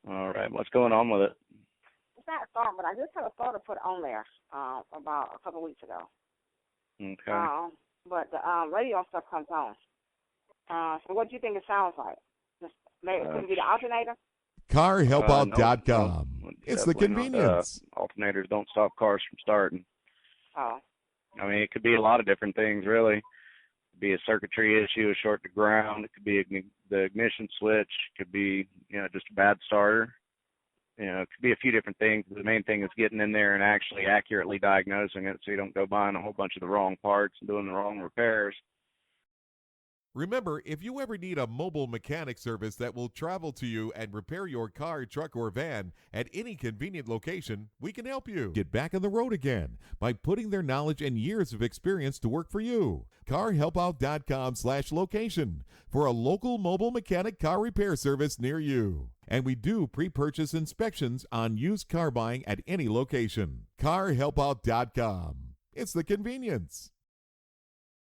All right. What's going on with it? It's not starting, but I just had a starter put on there about a couple of weeks ago. Okay. But the radio stuff comes on. So what do you think it sounds like? Maybe it could be the alternator? CarHelpOut.com. No, It's the definitely convenience. not. Alternators don't stop cars from starting. Oh. I mean, it could be a lot of different things, really. It could be a circuitry issue, a short to ground. It could be the ignition switch. It could be, just a bad starter. It could be a few different things. The main thing is getting in there and actually accurately diagnosing it so you don't go buying a whole bunch of the wrong parts and doing the wrong repairs. Remember, if you ever need a mobile mechanic service that will travel to you and repair your car, truck, or van at any convenient location, we can help you get back on the road again by putting their knowledge and years of experience to work for you. CarHelpOut.com/location for a local mobile mechanic car repair service near you. And we do pre-purchase inspections on used car buying at any location. CarHelpOut.com. It's the convenience.